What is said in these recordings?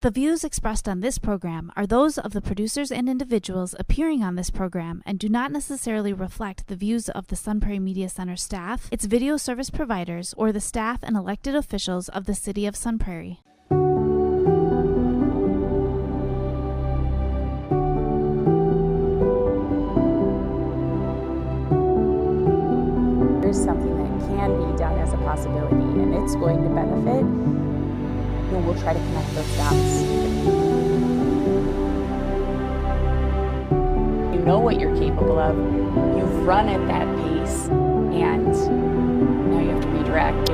The views expressed on this program are those of the producers and individuals appearing on this program and do not necessarily reflect the views of the Sun Prairie Media Center staff, its video service providers, or the staff and elected officials of the City of Sun Prairie. There's something that can be done as a possibility and it's going to benefit, then we'll try to connect those dots. You know what you're capable of, you've run at that pace, and now you have to redirect.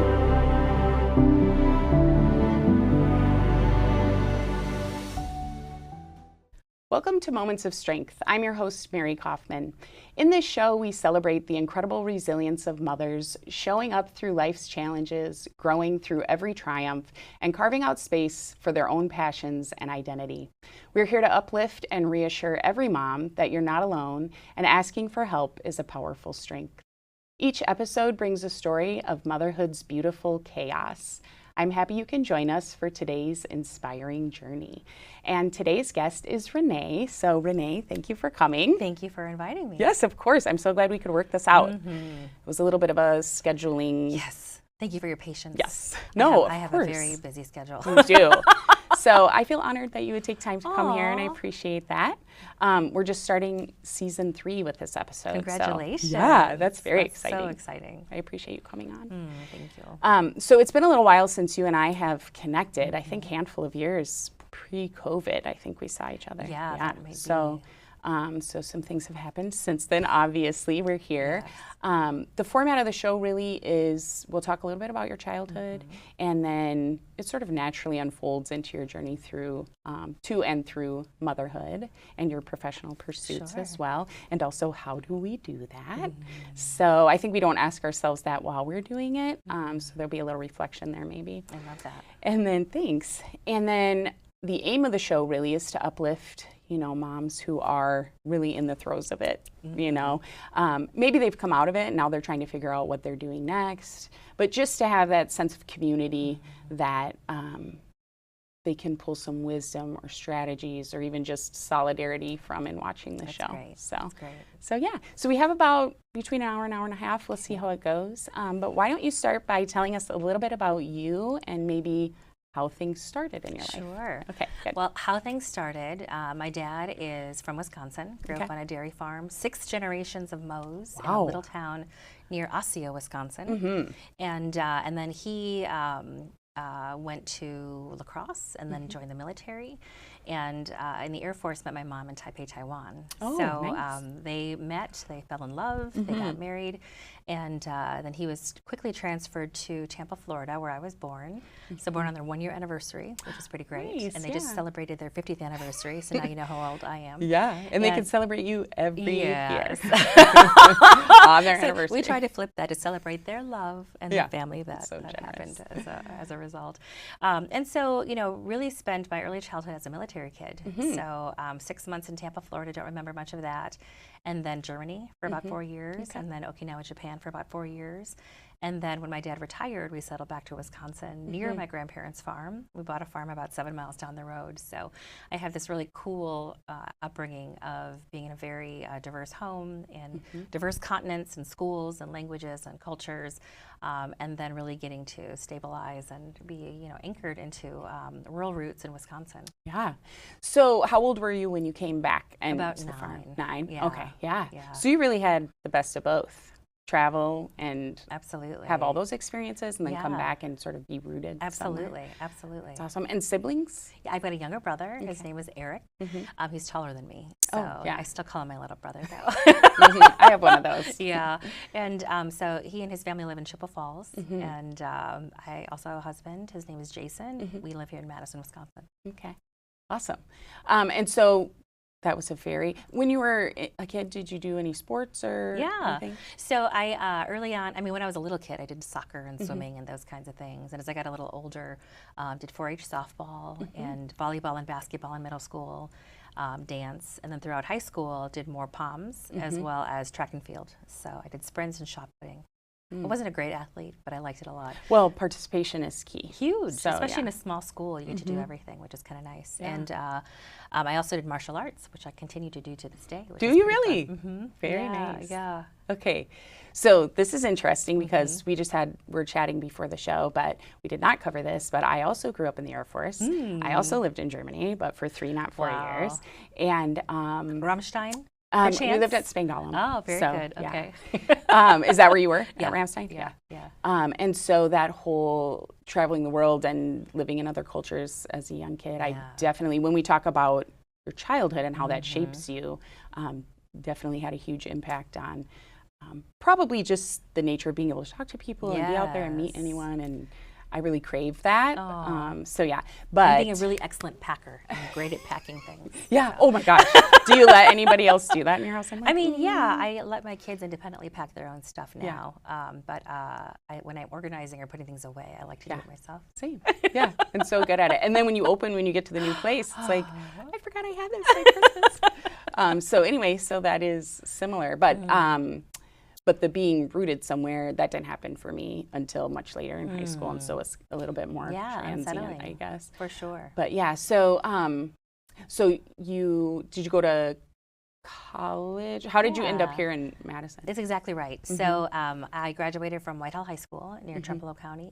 Welcome to Moments of Strength. I'm your host, Mary Kaufman. In this show, we celebrate the incredible resilience of mothers, showing up through life's challenges, growing through every triumph, and carving out space for their own passions and identity. We're here to uplift and reassure every mom that you're not alone, and asking for help is a powerful strength. Each episode brings a story of motherhood's beautiful chaos. I'm happy you can join us for today's inspiring journey. And today's guest is Renee. So Renee, thank you for coming. Thank you for inviting me. Yes, of course. I'm so glad we could work this out. It was a little bit of a scheduling. Yes. Thank you for your patience. Yes. No, I have a very busy schedule. You do. So I feel honored that you would take time to come here, and I appreciate that. We're just starting season 3 with this episode. Congratulations. So, yeah, that's very exciting. So exciting. I appreciate you coming on. Thank you. So it's been a little while since you and I have connected. I think a handful of years pre-COVID, I think we saw each other. Yeah. That may be. So some things have happened since then. Obviously, we're here. Yes. The format of the show really is, we'll talk a little bit about your childhood, and then it sort of naturally unfolds into your journey through, to and through motherhood and your professional pursuits as well. And also, how do we do that? So I think we don't ask ourselves that while we're doing it. So there'll be a little reflection there maybe. I love that. And then thanks. And then the aim of the show really is to uplift, you know, moms who are really in the throes of it, you know. Maybe they've come out of it and now they're trying to figure out what they're doing next. But just to have that sense of community that they can pull some wisdom or strategies or even just solidarity from in watching the show. Great. So, That's great. So yeah. So we have about between an hour and a half. We'll see how it goes. But why don't you start by telling us a little bit about you and maybe how things started in your life. Sure. Okay, good. Well, how things started, my dad is from Wisconsin, grew up on a dairy farm, 6 generations of Moes in a little town near Osseo, Wisconsin. And then he went to lacrosse and then joined the military. And in the Air Force, met my mom in Taipei, Taiwan. Oh, so nice. they met, they fell in love, they got married, and then he was quickly transferred to Tampa, Florida, where I was born. So born on their 1-year anniversary, which is pretty great. Nice, and they just celebrated their 50th anniversary, so now you know how old I am. Yeah, and they can celebrate you every year on their anniversary. We try to flip that to celebrate their love and the family that happened as a result. And so, you know, really spent my early childhood as a military kid. So 6 months in Tampa, Florida, don't remember much of that. And then Germany for about 4 years, and then Okinawa, Japan for about 4 years. And then when my dad retired, we settled back to Wisconsin near my grandparents' farm. We bought a farm about 7 miles down the road. So I have this really cool upbringing of being in a very diverse home and diverse continents and schools and languages and cultures, and then really getting to stabilize and be, you know, anchored into rural roots in Wisconsin. Yeah. So how old were you when you came back? And About to the farm? 9. 9? Yeah. Okay, yeah. Yeah. So you really had the best of both. Travel and absolutely have all those experiences and then come back and sort of be rooted absolutely somewhere. Absolutely. That's awesome. And siblings? Yeah, I've got a younger brother. His name is Eric. He's taller than me, so I still call him my little brother though. I have one of those. Yeah, and so he and his family live in Chippewa Falls, and I also have a husband. His name is Jason. We live here in Madison, Wisconsin. Okay, awesome. And so that was when you were a kid, did you do any sports or anything? So I, early on, I mean, when I was a little kid, I did soccer and swimming and those kinds of things. And as I got a little older, did 4-H softball and volleyball and basketball in middle school, dance. And then throughout high school, did more POMs as well as track and field. So I did sprints and shot putting. I wasn't a great athlete, but I liked it a lot. Well, participation is key. Huge, so, especially in a small school. You get to do everything, which is kind of nice. Yeah. And I also did martial arts, which I continue to do to this day. Do you really? Very nice. Yeah. Okay. So this is interesting because we're chatting before the show, but we did not cover this, but I also grew up in the Air Force. I also lived in Germany, but for 3, not 4 years. And Rammstein? We lived at Spangdahlem. Oh, very good. Okay. Is that where you were? Yeah. At Ramstein? Yeah. And so that whole traveling the world and living in other cultures as a young kid, I definitely, when we talk about your childhood and how that shapes you, definitely had a huge impact on probably just the nature of being able to talk to people and be out there and meet anyone. And I really crave that. So yeah, but and being a really excellent packer. I'm great at packing things. Yeah. So. Oh my gosh. Do you let anybody else do that in your house? I mean, yeah, I let my kids independently pack their own stuff now. But when I'm organizing or putting things away, I like to do it myself. Same. Yeah. And so good at it. And then when you get to the new place, it's like, I forgot I had this for Christmas. So anyway, so that is similar, but the being rooted somewhere, that didn't happen for me until much later in high school, and so it's a little bit more transient, I guess. For sure. But yeah, so did you go to college? How did you end up here in Madison? That's exactly right. So I graduated from Whitehall High School near Trumbull County,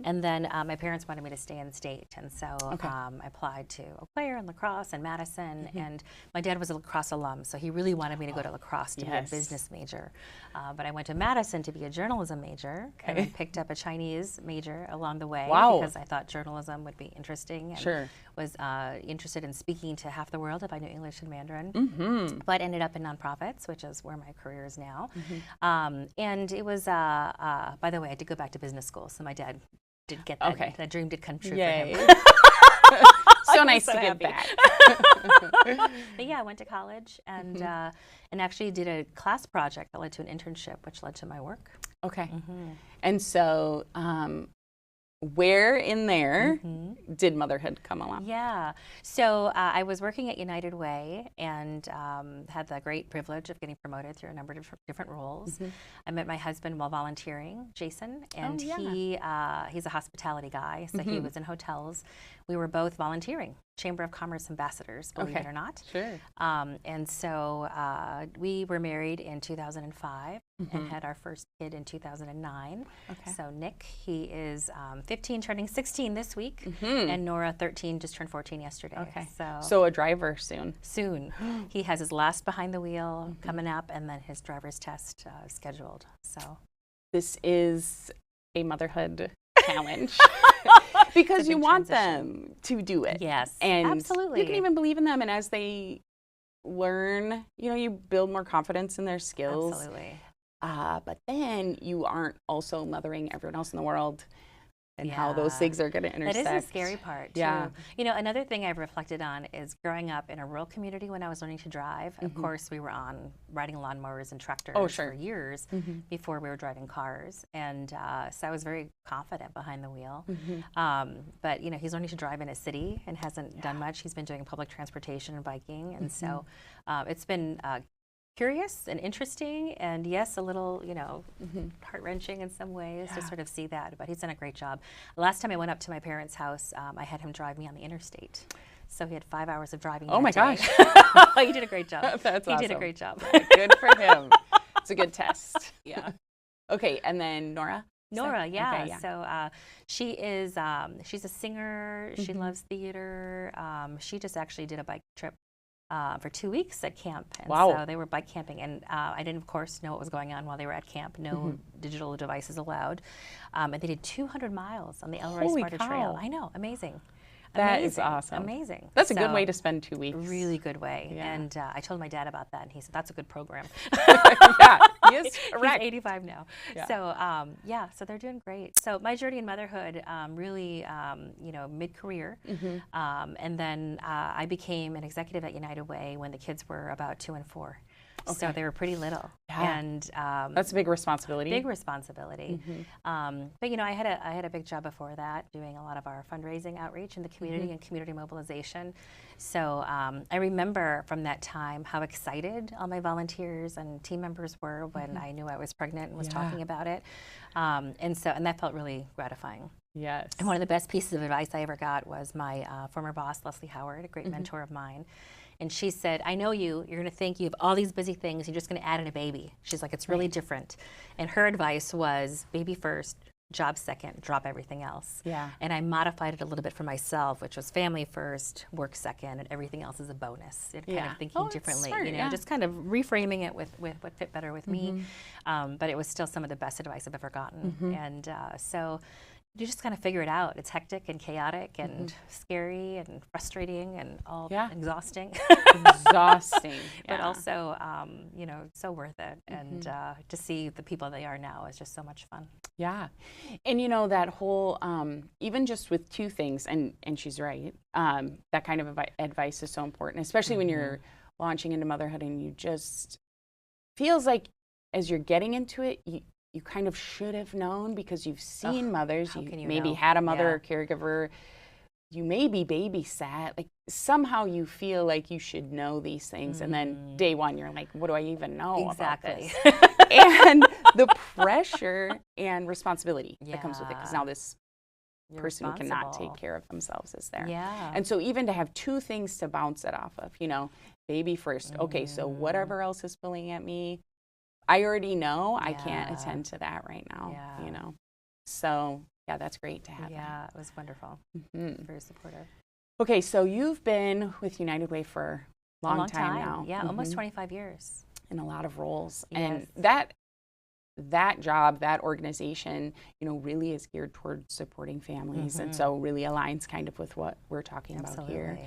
and then my parents wanted me to stay in the state, and so I applied to Eau Claire and La Crosse and Madison, and my dad was a La Crosse alum, so he really wanted me to go to La Crosse to be a business major. But I went to Madison to be a journalism major, and I picked up a Chinese major along the way because I thought journalism would be interesting and was interested in speaking to half the world if I knew English and Mandarin. But ended up in nonprofits, which is where my career is now. And it was, by the way, I did go back to business school, so my dad did get that. That dream did come true for him. So nice to give back. But yeah, I went to college and actually did a class project that led to an internship, which led to my work. Okay. And so where in there did motherhood come along? Yeah. So I was working at United Way and had the great privilege of getting promoted through a number of different roles. I met my husband while volunteering, Jason, and he's a hospitality guy, so he was in hotels. We were both volunteering, Chamber of Commerce ambassadors, believe it or not. Sure. And so we were married in 2005 and had our first kid in 2009. So Nick, he is 15, turning 16 this week, and Nora, 13, just turned 14 yesterday. So a driver soon. Soon. He has his last behind the wheel coming up, and then his driver's test scheduled. So this is a motherhood challenge. Because you want them to do it. Yes, and absolutely. You can even believe in them, and as they learn, you build more confidence in their skills. Absolutely. But then you aren't also mothering everyone else in the world, and how those things are going to intersect. That is the scary part, too. Another thing I've reflected on is growing up in a rural community when I was learning to drive. Of course, we were riding lawnmowers and tractors for years before we were driving cars. And so I was very confident behind the wheel. But, he's learning to drive in a city and hasn't done much. He's been doing public transportation and biking. And so it's been curious and interesting, and yes, a little, heart-wrenching in some ways to sort of see that, but he's done a great job. The last time I went up to my parents' house, I had him drive me on the interstate. So he had 5 hours of driving. Oh my gosh. He did a great job. That's awesome. He did a great job. Good for him. It's a good test. Okay, and then Nora? Nora, So she is, she's a singer. She loves theater. She just actually did a bike trip for 2 weeks at camp. And so they were bike camping, and I didn't, of course, know what was going on while they were at camp. No digital devices allowed. And they did 200 miles on the El Rey Sparta Trail. I know, amazing. That is awesome. Amazing. That's a good way to spend 2 weeks. Really good way. And I told my dad about that, and he said, that's a good program. He is correct. He's 85 now. So, so they're doing great. So my journey in motherhood, really, mid-career. And then I became an executive at United Way when the kids were about 2 and 4. So they were pretty little. Yeah. And that's a big responsibility. Big responsibility. But you know, I had a big job before that, doing a lot of our fundraising outreach in the community and community mobilization. So I remember from that time how excited all my volunteers and team members were when I knew I was pregnant and was talking about it. And that felt really gratifying. Yes. And one of the best pieces of advice I ever got was my former boss, Leslie Howard, a great mentor of mine. And she said, I know you're going to think you have all these busy things, you're just going to add in a baby. She's like, it's really different. And her advice was baby first, job second, drop everything else. Yeah. And I modified it a little bit for myself, which was family first, work second, and everything else is a bonus. And kind of thinking differently, smart, you know, just kind of reframing it with what fit better with me. But it was still some of the best advice I've ever gotten. And so you just kind of figure it out. It's hectic and chaotic and scary and frustrating and all exhausting. Exhausting. But also, you know, so worth it. And to see the people they are now is just so much fun. Yeah. And you know, that whole, even just with two things, and she's right, that kind of advice is so important, especially when you're launching into motherhood and you just, feels like as you're getting into it, you kind of should have known because you've seen mothers, you maybe had a mother or caregiver, you maybe babysat, like somehow you feel like you should know these things. And then day one, you're like, what do I even know about this? And the pressure and responsibility that comes with it, because now this person who cannot take care of themselves is there. Yeah. And so even to have two things to bounce it off of, you know, baby first. Okay, so whatever else is pulling at me, I already know I can't attend to that right now, you know. So, yeah, that's great to have. Yeah, it was wonderful. Very supportive. Okay, so you've been with United Way for a long time now. Yeah, almost 25 years. In a lot of roles. Yes. And that job, that organization, you know, really is geared towards supporting families. And so really aligns kind of with what we're talking about here.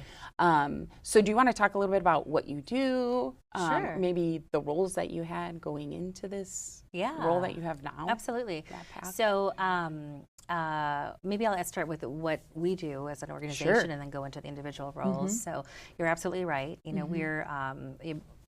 So do you want to talk a little bit about what you do? Sure. Maybe the roles that you had going into this role that you have now? Absolutely. That path. So maybe I'll start with what we do as an organization and then go into the individual roles. So you're absolutely right. You know, we're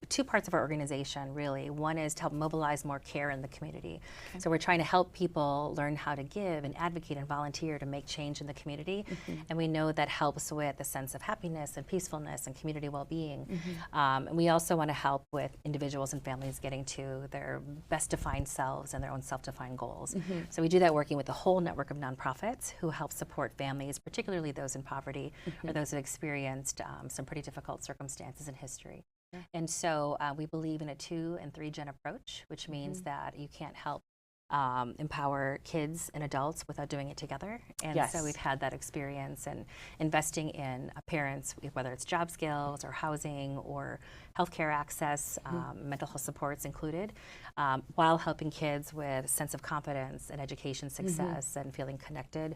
two parts of our organization, really. One is to help mobilize more care in the community. So we're trying to help people learn how to give and advocate and volunteer to make change in the community. And we know that helps with a sense of happiness and peacefulness and community well-being. And we also want to help with individuals and families getting to their best defined selves and their own self-defined goals. So we do that working with a whole network of nonprofits who help support families, particularly those in poverty or those who have experienced some pretty difficult circumstances in history. And so we believe in a 2 and 3 gen approach, which means that you can't help empower kids and adults without doing it together. And so we've had that experience and investing in parents, whether it's job skills or housing or healthcare access, mental health supports included, while helping kids with a sense of confidence and education success and feeling connected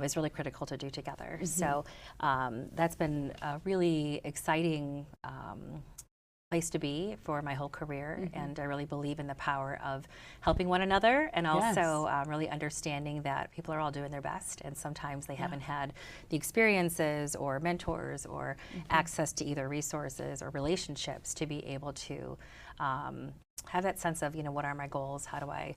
is really critical to do together. So that's been a really exciting place to be for my whole career, and I really believe in the power of helping one another and also really understanding that people are all doing their best, and sometimes they haven't had the experiences or mentors or access to either resources or relationships to be able to have that sense of, you know, what are my goals? How do I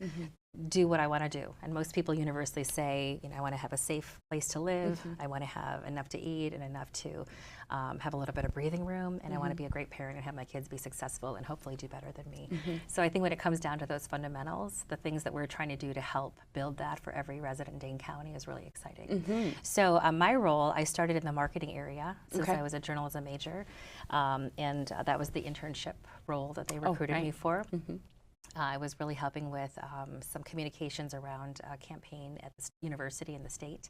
do what I want to do? And most people universally say, you know, I want to have a safe place to live. I want to have enough to eat and enough to have a little bit of breathing room. And I want to be a great parent and have my kids be successful and hopefully do better than me. So I think when it comes down to those fundamentals, the things that we're trying to do to help build that for every resident in Dane County is really exciting. So my role, I started in the marketing area since I was a journalism major. And that was the internship role that they recruited me for. I was really helping with some communications around a campaign at the university in the state.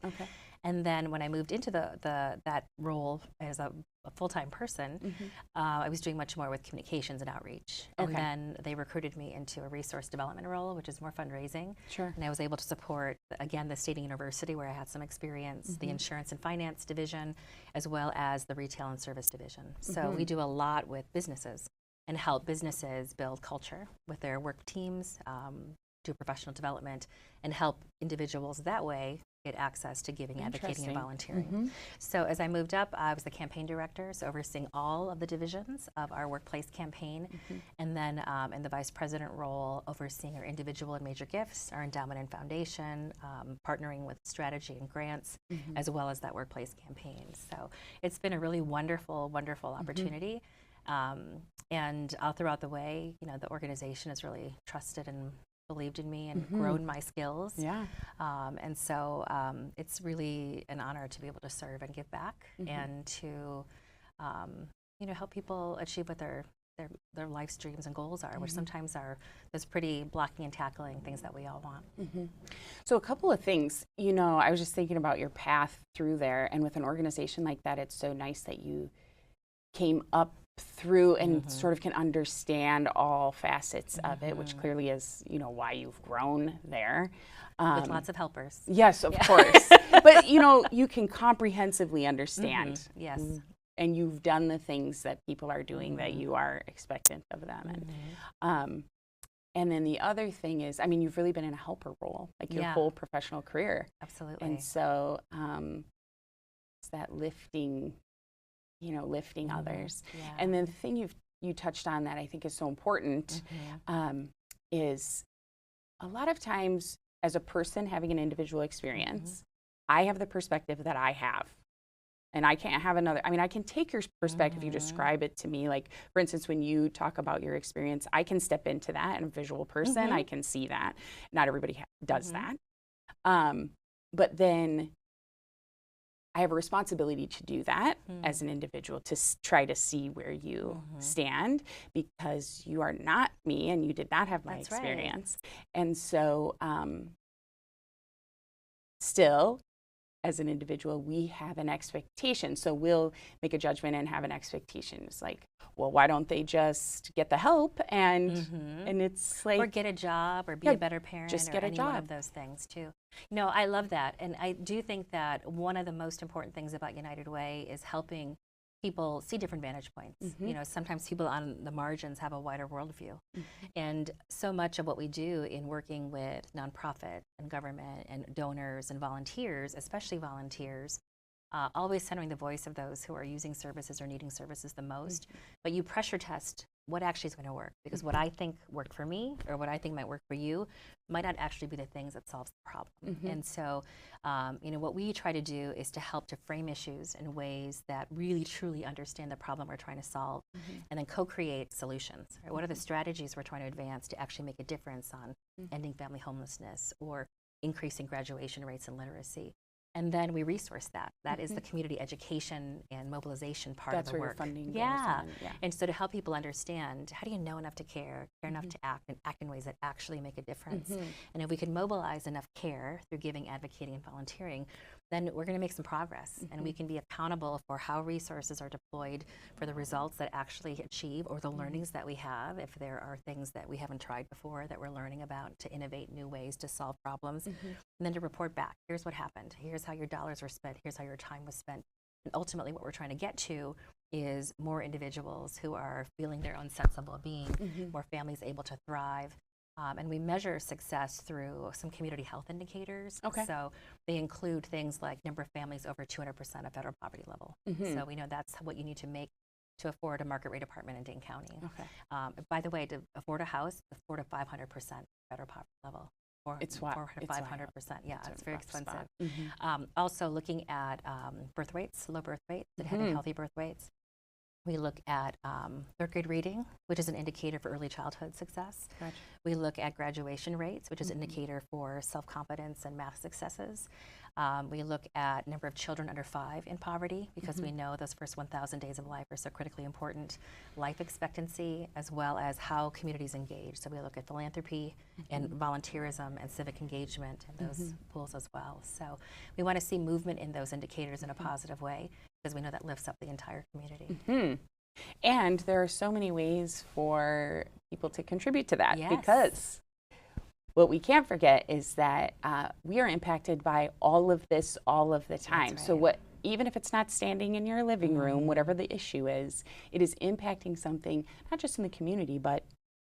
And then when I moved into that role as a full-time person, I was doing much more with communications and outreach. And then they recruited me into a resource development role, which is more fundraising. And I was able to support, again, the state university where I had some experience, the insurance and finance division, as well as the retail and service division. So we do a lot with businesses and help businesses build culture with their work teams, do professional development, and help individuals that way get access to giving, advocating, and volunteering. So as I moved up, I was the campaign director, so overseeing all of the divisions of our workplace campaign, and then in the vice president role, overseeing our individual and major gifts, our endowment and foundation, partnering with strategy and grants, as well as that workplace campaign. So it's been a really wonderful, wonderful opportunity. And all throughout the way, you know, the organization has really trusted and believed in me and grown my skills. Yeah. And so it's really an honor to be able to serve and give back and to, you know, help people achieve what their life's dreams and goals are, which sometimes are those pretty blocking and tackling things that we all want. So a couple of things, you know, I was just thinking about your path through there, and with an organization like that, it's so nice that you came up through and sort of can understand all facets of it, which clearly is, you know, why you've grown there. With lots of helpers. Yes, of course. But, you know, you can comprehensively understand. Yes. And you've done the things that people are doing that you are expectant of them. And then the other thing is, I mean, you've really been in a helper role, like your whole professional career. Absolutely. And so it's that lifting, you know, lifting others. And then the thing you touched on that I think is so important is a lot of times as a person having an individual experience, I have the perspective that I have. And I can't have another, I mean, I can take your perspective, you describe it to me. Like, for instance, when you talk about your experience, I can step into that, and a visual person, I can see that. Not everybody does that. But then I have a responsibility to do that as an individual, to try to see where you stand, because you are not me and you did not have my experience. And so still, as an individual, we have an expectation. So we'll make a judgment and have an expectation. It's like, well, why don't they just get the help and it's like, or get a job, or be a better parent, just or get a any job. one of those things too. You know, I love that, and I do think that one of the most important things about United Way is helping people see different vantage points. You know, sometimes people on the margins have a wider worldview, and so much of what we do in working with nonprofit and government and donors and volunteers, especially volunteers, always centering the voice of those who are using services or needing services the most. But you pressure test what actually is going to work, because what I think worked for me or what I think might work for you might not actually be the things that solves the problem. And so, you know, what we try to do is to help to frame issues in ways that really truly understand the problem we're trying to solve, and then co-create solutions. Right? What are the strategies we're trying to advance to actually make a difference on ending family homelessness or increasing graduation rates and literacy? And then we resource that. That is the community education and mobilization part of the work. That's where your funding goes. Yeah. And so to help people understand, how do you know enough to care enough to act, and act in ways that actually make a difference? And if we can mobilize enough care through giving, advocating, and volunteering, then we're going to make some progress, and we can be accountable for how resources are deployed for the results that actually achieve, or the learnings that we have, if there are things that we haven't tried before that we're learning about, to innovate new ways to solve problems, and then to report back. Here's what happened. Here's how your dollars were spent. Here's how your time was spent. And ultimately what we're trying to get to is more individuals who are feeling their own sense of well-being, more families able to thrive. And we measure success through some community health indicators. So they include things like number of families over 200% of federal poverty level. So we know that's what you need to make to afford a market rate apartment in Dane County. By the way, to afford a house, it's 400 to 500% federal poverty level. It's what? 400 to 500%. Yeah, it's very expensive. Also looking at birth weights, low birth weights, and having healthy birth weights. We look at third grade reading, which is an indicator for early childhood success. We look at graduation rates, which is an indicator for self-confidence and math successes. We look at number of children under 5 in poverty, because we know those first 1,000 days of life are so critically important. Life expectancy, as well as how communities engage. So we look at philanthropy and volunteerism and civic engagement in those pools as well. So we want to see movement in those indicators in a positive way, because we know that lifts up the entire community. And there are so many ways for people to contribute to that, because what we can't forget is that we are impacted by all of this all of the time. So even if it's not standing in your living room, whatever the issue is, it is impacting something, not just in the community, but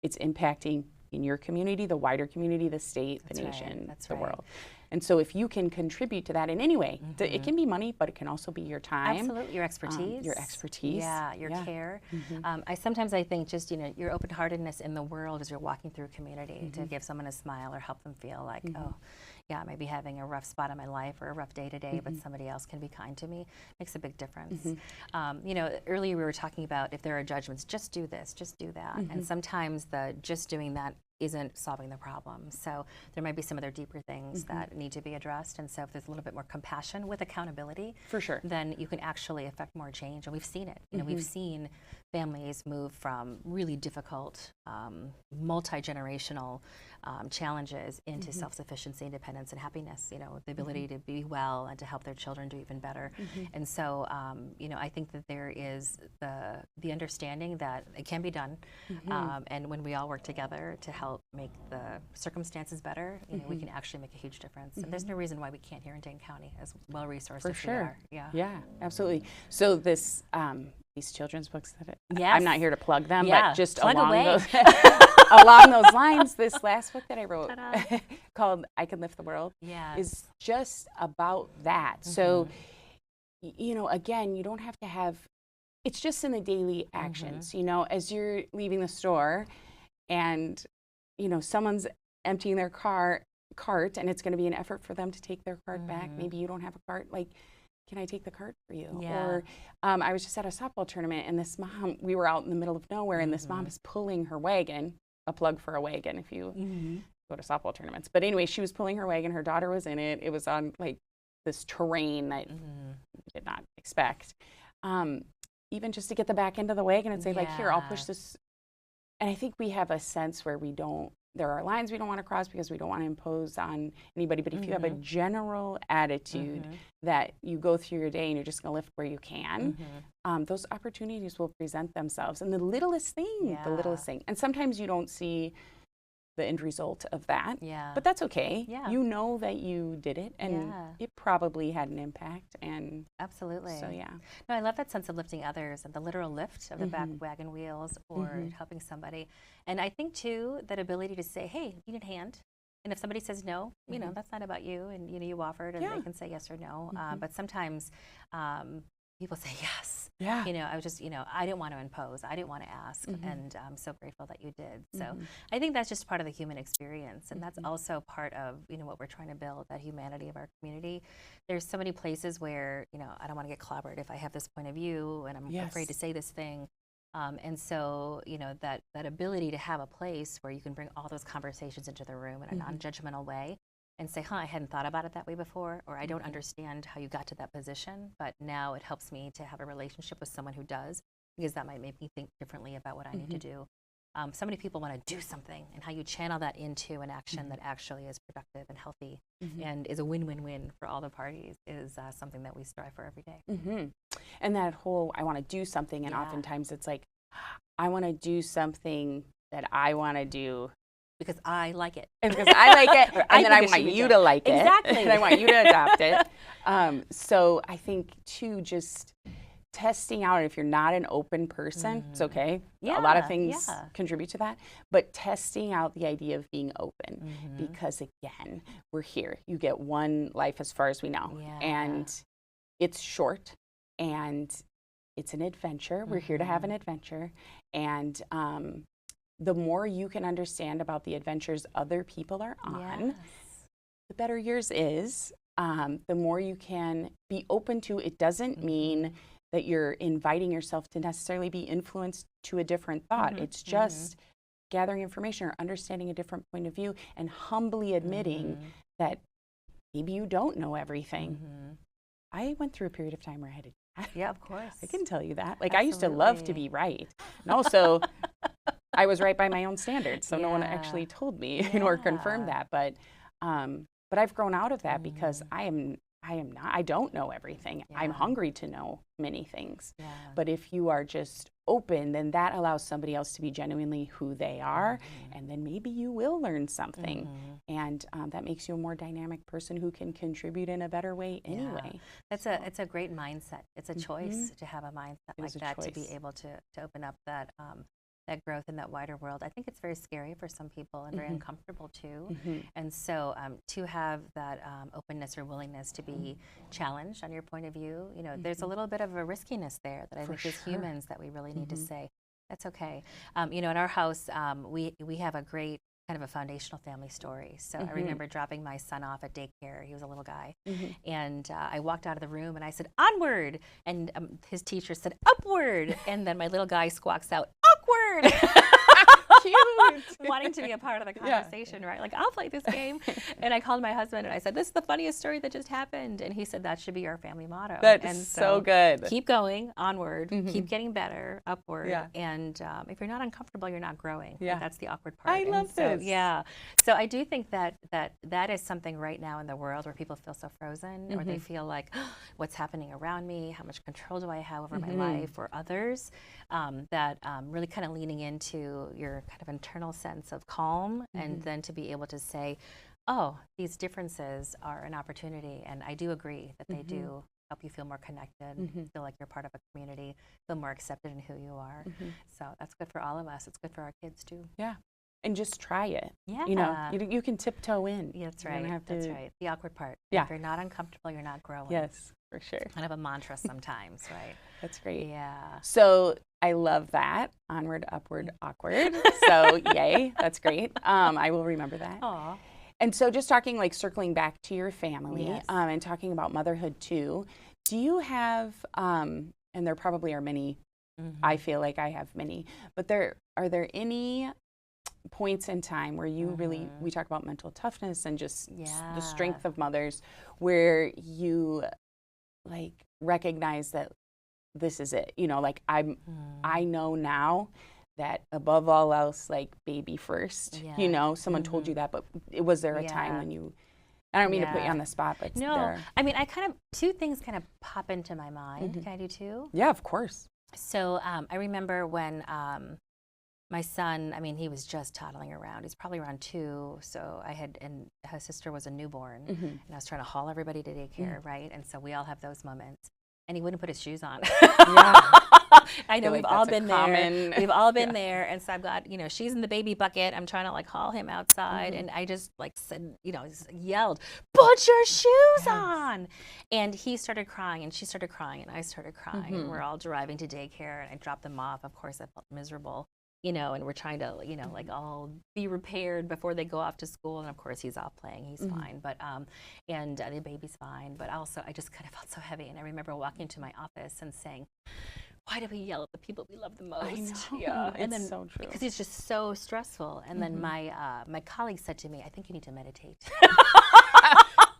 it's impacting in your community, the wider community, the state, the nation, the world. And so if you can contribute to that in any way, it can be money, but it can also be your time. Absolutely, your expertise. Yeah, your care. Sometimes I think just, your open-heartedness in the world as you're walking through a community to give someone a smile or help them feel like, oh, yeah, I may be having a rough spot in my life or a rough day today, but somebody else can be kind to me, makes a big difference. Earlier we were talking about if there are judgments, just do this, just do that. And sometimes the just doing that isn't solving the problem. So there might be some other deeper things that need to be addressed. And so if there's a little bit more compassion with accountability, for sure, then you can actually affect more change. And we've seen it. We've seen families move from really difficult, multi-generational challenges into self-sufficiency, independence, and happiness. The ability to be well and to help their children do even better. And so, I think that there is the understanding that it can be done, and when we all work together to help make the circumstances better, we can actually make a huge difference. And there's no reason why we can't here in Dane County, as well resourced as we are. Yeah, absolutely. So this these children's books that I'm not here to plug them, but just along those lines, this last book that I wrote called I Can Lift the World is just about that. So, again, you don't have to have, it's just in the daily actions, as you're leaving the store and, someone's emptying their cart and it's going to be an effort for them to take their cart back. Maybe you don't have a cart, can I take the cart for you? Or I was just at a softball tournament and this mom, we were out in the middle of nowhere and this mom is pulling her wagon, a plug for a wagon if you go to softball tournaments. But anyway, she was pulling her wagon, her daughter was in it. It was on this terrain that we did not expect. Even just to get the back end of the wagon and say here, I'll push this. And I think we have a sense where there are lines we don't want to cross because we don't want to impose on anybody. But if you have a general attitude that you go through your day and you're just going to lift where you can, those opportunities will present themselves. And the littlest thing. And sometimes you don't see the end result of that. But that's okay. You know that you did it and it probably had an impact. And absolutely. So No, I love that sense of lifting others and the literal lift of the back wagon wheels or helping somebody. And I think too that ability to say, hey, you need a hand. And if somebody says no, that's not about you, and you offered, and they can say yes or no. But sometimes people say yes. I was just, I didn't want to impose. I didn't want to ask. And I'm so grateful that you did. So I think that's just part of the human experience. And that's also part of, what we're trying to build, that humanity of our community. There's so many places where, I don't want to get clobbered if I have this point of view and I'm afraid to say this thing. And so, that ability to have a place where you can bring all those conversations into the room in a non-judgmental way and say, I hadn't thought about it that way before, or I don't understand how you got to that position, but now it helps me to have a relationship with someone who does, because that might make me think differently about what I need to do. So many people want to do something, and how you channel that into an action that actually is productive and healthy and is a win-win-win for all the parties is something that we strive for every day. And that whole, I want to do something, and oftentimes it's like, I want to do something that I want to do because I like it. And because I like it, and then I want you to like it. Exactly. And I want you to adopt it. So I think, too, just testing out, if you're not an open person, it's okay. A lot of things contribute to that. But testing out the idea of being open, because, again, we're here. You get one life as far as we know. And it's short, and it's an adventure. We're here to have an adventure. And the more you can understand about the adventures other people are on, the better yours is. The more you can be open to. It doesn't mean that you're inviting yourself to necessarily be influenced to a different thought. It's just gathering information or understanding a different point of view and humbly admitting that maybe you don't know everything. I went through a period of time where I had to. Yeah, of course. I can tell you that. Like, I used to love to be right. And also, I was right by my own standards, so no one actually told me or confirmed that. But I've grown out of that because I don't know everything. I'm hungry to know many things. But if you are just open, then that allows somebody else to be genuinely who they are, and then maybe you will learn something. And that makes you a more dynamic person who can contribute in a better way anyway. It's a great mindset. It's a choice to have a mindset like that, to be able to open up that that growth in that wider world. I think it's very scary for some people and very uncomfortable too. And so to have that openness or willingness to be challenged on your point of view, you know, there's a little bit of a riskiness there that I think as humans that we really need to say, that's okay. You know, in our house, we have a great kind of a foundational family story. So I remember dropping my son off at daycare. He was a little guy. And I walked out of the room and I said, onward. And his teacher said, upward. And then my little guy squawks out, awkward. Cute. Wanting to be a part of the conversation, right? Like, I'll play this game. And I called my husband and I said, this is the funniest story that just happened. And he said, that should be our family motto. That's so good. Keep going, onward, keep getting better, upward. And if you're not uncomfortable, you're not growing. Like, that's the awkward part. I love this. Yeah. So I do think that is something right now in the world where people feel so frozen or they feel like, oh, what's happening around me? How much control do I have over my life or others? That really kind of leaning into your kind of internal sense of calm and then to be able to say, oh, these differences are an opportunity. And I do agree that they do help you feel more connected, feel like you're part of a community, feel more accepted in who you are. So that's good for all of us. It's good for our kids too. Yeah. And just try it. Yeah. You know, you can tiptoe in. Yeah, that's right. That's right. The awkward part. Yeah. If you're not uncomfortable, you're not growing. Yes, for sure. Kind of a mantra sometimes, right? That's great. Yeah. So I love that. Onward, upward, awkward. So yay, that's great. I will remember that. Aw. And so just talking, like circling back to your family and talking about motherhood too, do you have, and there probably are many, I feel like I have many, but are there any points in time where you really, we talk about mental toughness and just the strength of mothers, where you like recognize that this is it, you know, like I know now that above all else, like baby first, you know, someone told you that, but was there a time when you, I don't mean to put you on the spot, but no, I mean, two things kind of pop into my mind. Can I do two? Yeah, of course. So I remember when my son, I mean, he was just toddling around. He's probably around 2. So and his sister was a newborn, and I was trying to haul everybody to daycare, right? And so we all have those moments. And he wouldn't put his shoes on. I know we've all been there. We've all been there. And so I've got, you know, she's in the baby bucket. I'm trying to like haul him outside. And I just like said, you know, yelled, put your shoes on. And he started crying and she started crying and I started crying. And we're all driving to daycare and I dropped them off. Of course, I felt miserable. You know, and we're trying to, you know, like all be repaired before they go off to school. And of course, he's off playing, he's fine. But, and the baby's fine. But also, I just kind of felt so heavy. And I remember walking to my office and saying, why do we yell at the people we love the most? I know. Yeah. And then, so true. Because it's just so stressful. And then my colleague said to me, I think you need to meditate.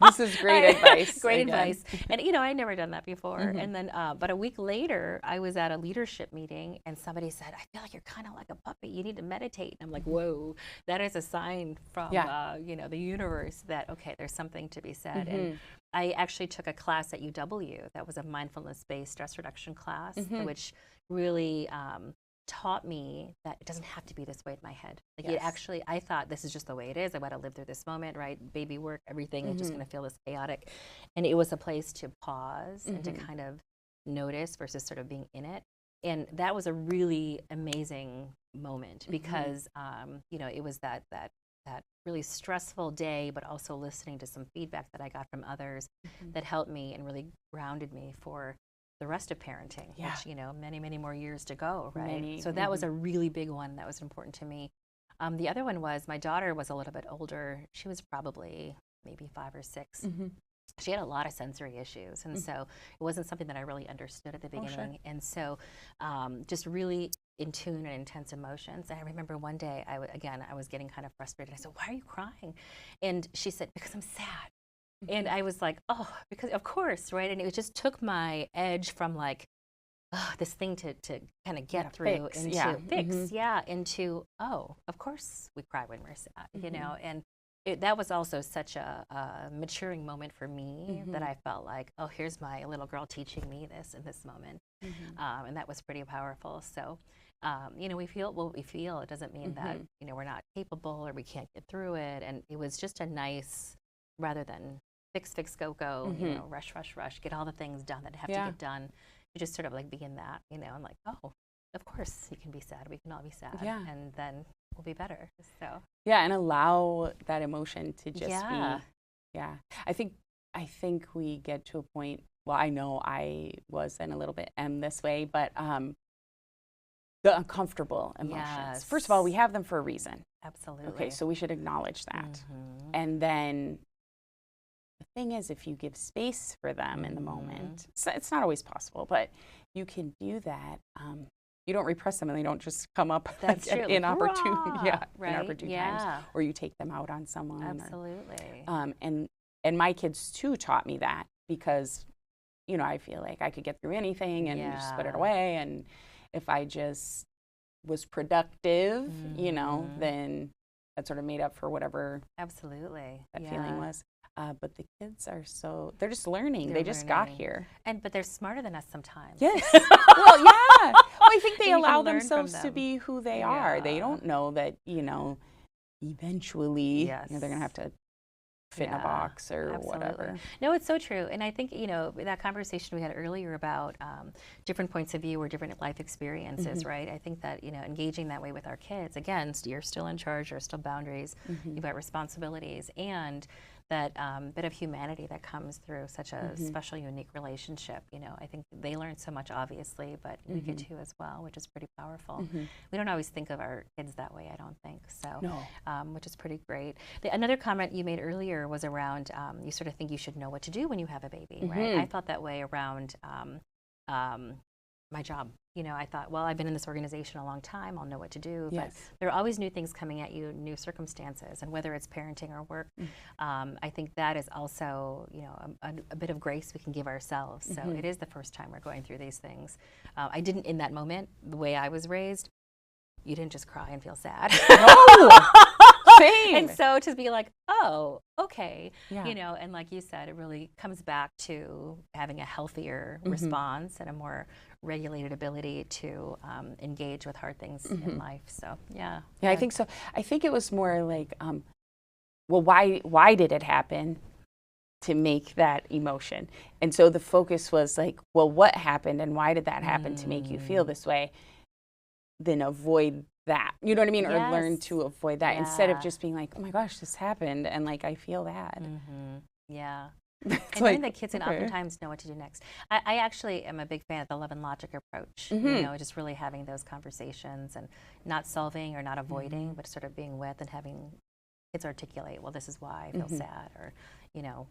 This is great advice. Great advice. And, you know, I'd never done that before. And then, but a week later, I was at a leadership meeting and somebody said, I feel like you're kind of like a puppy. You need to meditate. And I'm like, whoa, that is a sign from, you know, the universe that, okay, there's something to be said. And I actually took a class at UW that was a mindfulness-based stress reduction class, which really taught me that it doesn't have to be this way in my head. Like it actually, I thought this is just the way it is. I got to live through this moment, right? Baby work, everything is just going to feel this chaotic. And it was a place to pause and to kind of notice versus sort of being in it. And that was a really amazing moment because, you know, it was that really stressful day, but also listening to some feedback that I got from others that helped me and really grounded me for the rest of parenting, which, you know, many, many more years to go, right? So that was a really big one that was important to me. The other one was my daughter was a little bit older. She was probably maybe 5 or 6. She had a lot of sensory issues. And so it wasn't something that I really understood at the beginning. And so just really in tune and intense emotions. And I remember one day, I was getting kind of frustrated. I said, why are you crying? And she said, because I'm sad. And I was like, oh, because of course, right? And it just took my edge from like, this thing to kind of get through into, oh, of course we cry when we're sad, you know? And that was also such a maturing moment for me that I felt like, oh, here's my little girl teaching me this in this moment. And that was pretty powerful. So, you know, we feel what we feel. It doesn't mean that, you know, we're not capable or we can't get through it. And it was just a nice, rather than fix, go, you know, rush, get all the things done that have to get done. You just sort of like be in that, you know, and like, oh, of course you can be sad. We can all be sad. Yeah. And then we'll be better. So. Yeah, and allow that emotion to just Yeah. be. Yeah. I think we get to a point, well, I know I was and a little bit am this way, but the uncomfortable emotions. Yes. First of all, we have them for a reason. Absolutely. Okay, so we should acknowledge that. Mm-hmm. And then the thing is, if you give space for them in the moment, it's not always possible, but you can do that. You don't repress them and they don't just come up inopportune times, or you take them out on someone. Absolutely. And my kids too taught me that, because, you know, I feel like I could get through anything and just put it away. And if I just was productive, you know, then that sort of made up for whatever absolutely that feeling was. But the kids are they're just learning. They just got here. But they're smarter than us sometimes. Yes. Well, yeah. Well, I think they allow themselves to be who they are. They don't know that, you know, eventually you know, they're going to have to fit in a box or whatever. No, it's so true. And I think, you know, that conversation we had earlier about different points of view or different life experiences, right? I think that, you know, engaging that way with our kids, again, you're still in charge, there's still boundaries, you've got responsibilities, and that bit of humanity that comes through such a special, unique relationship. You know, I think they learn so much, obviously, but we get to as well, which is pretty powerful. We don't always think of our kids that way, I don't think, so, which is pretty great. Another comment you made earlier was around, you sort of think you should know what to do when you have a baby, right? I felt that way around my job. You know, I thought, well, I've been in this organization a long time, I'll know what to do, but there are always new things coming at you, new circumstances, and whether it's parenting or work, I think that is also, you know, a bit of grace we can give ourselves. So it is the first time we're going through these things. I didn't, in that moment, the way I was raised, you didn't just cry and feel sad. No! Same. And so to be like, oh, okay, you know, and like you said, it really comes back to having a healthier response and a more regulated ability to engage with hard things in life. So, yeah. Yeah, I think so. I think it was more like, well, why did it happen to make that emotion? And so the focus was like, well, what happened and why did that happen to make you feel this way? Then avoid that, you know what I mean? Or learn to avoid that instead of just being like, oh my gosh, this happened and like I feel bad. Yeah. And I think that kids can oftentimes know what to do next. I actually am a big fan of the love and logic approach, you know, just really having those conversations and not solving or not avoiding, but sort of being with and having kids articulate, well, this is why I feel sad, or, you know,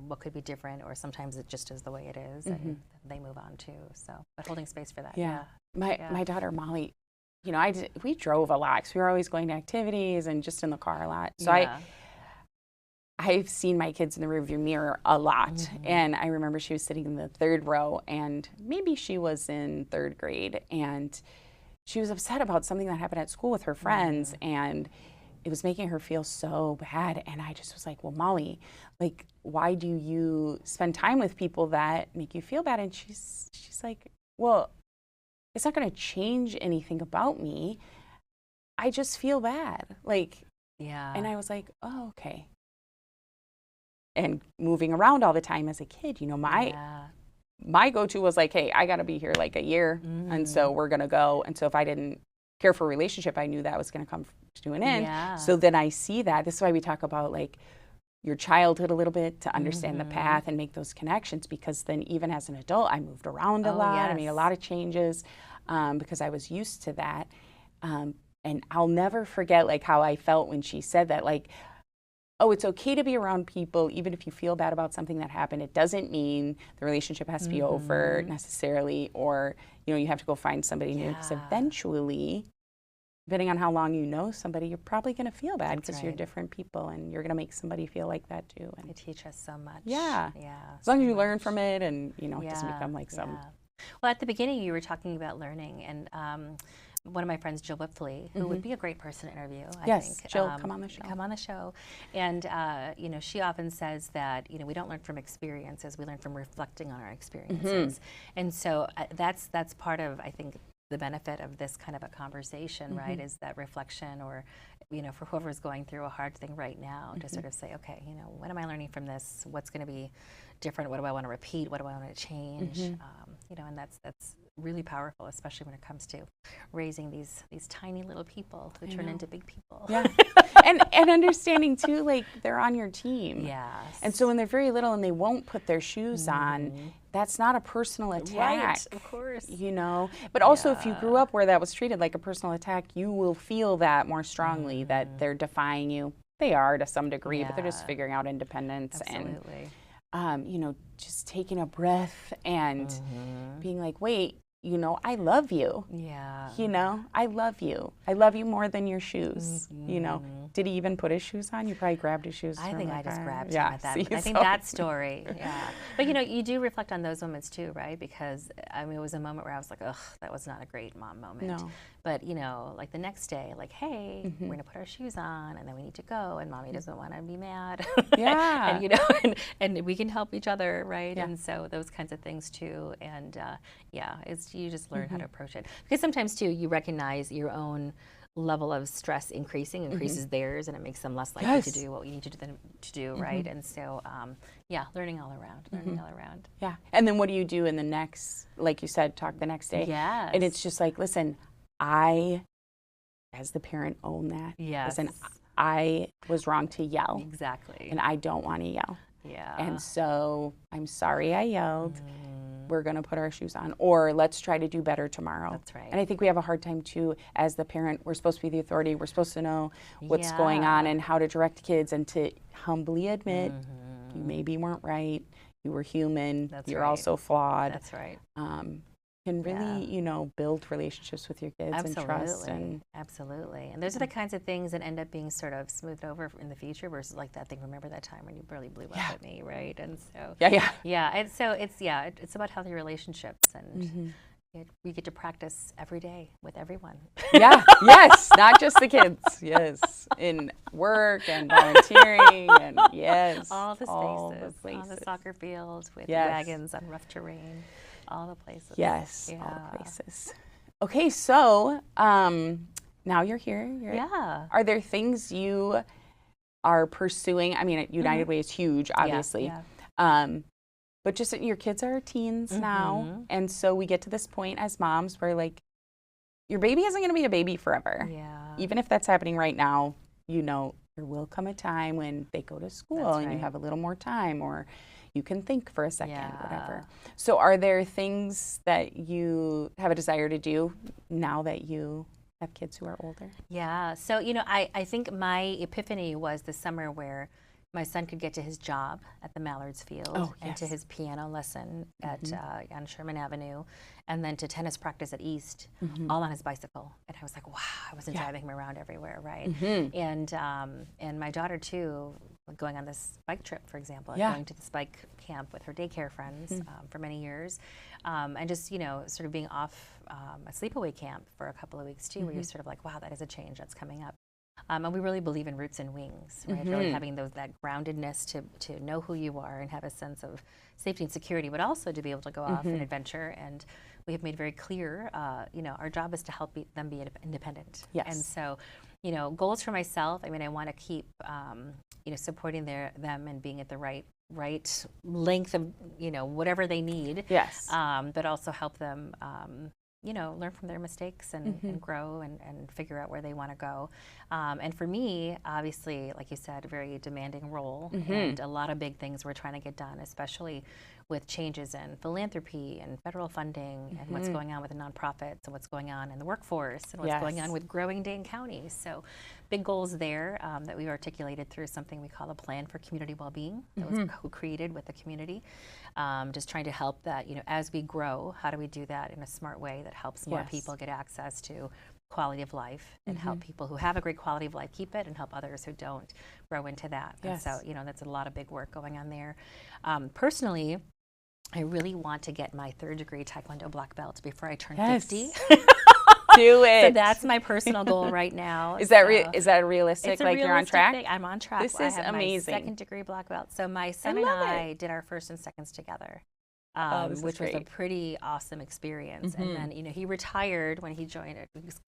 what could be different, or sometimes it just is the way it is, and they move on too. So, but holding space for that. My daughter, Molly, you know, we drove a lot because we were always going to activities and just in the car a lot. So I've seen my kids in the rearview mirror a lot. And I remember she was sitting in the third row, and maybe she was in third grade, and she was upset about something that happened at school with her friends, and it was making her feel so bad. And I just was like, well, Molly, like, why do you spend time with people that make you feel bad? And she's like, well, it's not going to change anything about me. I just feel bad. Like, and I was like, oh, okay. And moving around all the time as a kid, you know, my go-to was like, hey, I got to be here like a year. And so we're going to go. And so if I didn't care for a relationship, I knew that was going to come to an end. So then I see that. This is why we talk about like your childhood a little bit, to understand the path and make those connections, because then even as an adult, I moved around a lot. I made a lot of changes because I was used to that. And I'll never forget like how I felt when she said that, like, oh, it's okay to be around people even if you feel bad about something that happened. It doesn't mean the relationship has to be over necessarily, or, you know, you have to go find somebody new, because eventually, depending on how long you know somebody, you're probably going to feel bad because you're different people, and you're going to make somebody feel like that too. And they teach us so much. As long as you learn from it, and, you know, it doesn't become like some. Well, at the beginning, you were talking about learning, and one of my friends, Jill Whipley, who would be a great person to interview, I think. Jill, come on the show. Come on the show. And, you know, she often says that, you know, we don't learn from experiences, we learn from reflecting on our experiences. And so that's part of, I think, the benefit of this kind of a conversation, right, is that reflection, or, you know, for whoever's going through a hard thing right now, to sort of say, okay, you know, what am I learning from this? What's going to be different? What do I want to repeat? What do I want to change? You know, and that's really powerful, especially when it comes to raising these tiny little people who turn into big people. Yeah. and understanding too, like they're on your team. Yes. And so when they're very little and they won't put their shoes on, that's not a personal attack. Right, of course. You know, but also if you grew up where that was treated like a personal attack, you will feel that more strongly that they're defying you. They are to some degree, but they're just figuring out independence. Absolutely. And, you know, just taking a breath and being like, wait, you know, I love you. Yeah. You know, I love you. I love you more than your shoes. You know, did he even put his shoes on? You probably grabbed his shoes. I think I just grabbed him yeah, at that. see, I think that story. Yeah. But you know, you do reflect on those moments too, right? Because I mean, it was a moment where I was like, ugh, that was not a great mom moment. No. But you know, like the next day, like, hey, we're gonna put our shoes on, and then we need to go, and mommy doesn't want to be mad. Yeah. And you know, and we can help each other, right? Yeah. And so those kinds of things too. And yeah, it's you just learn how to approach it, because sometimes too you recognize your own level of stress increases theirs, and it makes them less likely to do what you need to do, right? And so yeah, learning all around. Yeah. And then what do you do in the next, like you said, talk the next day? Yes. And it's just like, listen, I, as the parent, own that. Yes. Listen, I was wrong to yell. Exactly. And I don't want to yell. Yeah. And so I'm sorry I yelled. We're going to put our shoes on, or let's try to do better tomorrow. That's right. And I think we have a hard time too, as the parent. We're supposed to be the authority. We're supposed to know what's going on and how to direct kids, and to humbly admit you maybe weren't right. You were human. You're also flawed. That's right. Can really, you know, build relationships with your kids and trust. And absolutely. And those are the kinds of things that end up being sort of smoothed over in the future, versus like that thing, remember that time when you really blew up at me, right? And so yeah. And so it's about healthy relationships, and we get to practice every day with everyone. Yes, not just the kids. Yes, in work and volunteering, and all the spaces, on the soccer field with wagons on rough terrain. All the places. Yes, all the places. Okay, so now you're here. Are there things you are pursuing? I mean, United Way is huge, obviously. But just your kids are teens now. And so we get to this point as moms where, like, your baby isn't going to be a baby forever. Yeah. Even if that's happening right now, you know, there will come a time when they go to school and you have a little more time, or you can think for a second, whatever. So are there things that you have a desire to do now that you have kids who are older? Yeah. So, you know, I think my epiphany was the summer where my son could get to his job at the Mallards Field and to his piano lesson at on Sherman Avenue, and then to tennis practice at East, all on his bicycle. And I was like, wow, I wasn't driving him around everywhere, right? And my daughter too, going on this bike trip, for example, going to this bike camp with her daycare friends for many years, and just, you know, sort of being off a sleepaway camp for a couple of weeks too, where you're sort of like, wow, that is a change that's coming up. And we really believe in roots and wings, right? Really having that groundedness to know who you are and have a sense of safety and security, but also to be able to go off and adventure. And we have made very clear, you know, our job is to help them be independent. Yes. And so, you know, goals for myself, I mean, I want to keep, you know, supporting them and being at the right length of, you know, whatever they need. Yes. But also help them, you know, learn from their mistakes and grow and figure out where they want to go. And for me, obviously, like you said, a very demanding role and a lot of big things we're trying to get done, especially with changes in philanthropy and federal funding and what's going on with the nonprofits and what's going on in the workforce and what's going on with growing Dane County. So big goals there that we've articulated through something we call a plan for community well-being that was co-created with the community. Just trying to help that, you know, as we grow, how do we do that in a smart way that helps more people get access to quality of life and help people who have a great quality of life keep it and help others who don't grow into that. And so, you know, that's a lot of big work going on there. Personally, I really want to get my 3rd degree Taekwondo black belt before I turn 50. Do it. So that's my personal goal right now. Is that realistic? Like, you're on track? Thing. I'm on track. This is amazing. My 2nd degree black belt. So my son and I did our 1st and 2nds together. Which was a pretty awesome experience. And then, you know, he retired when he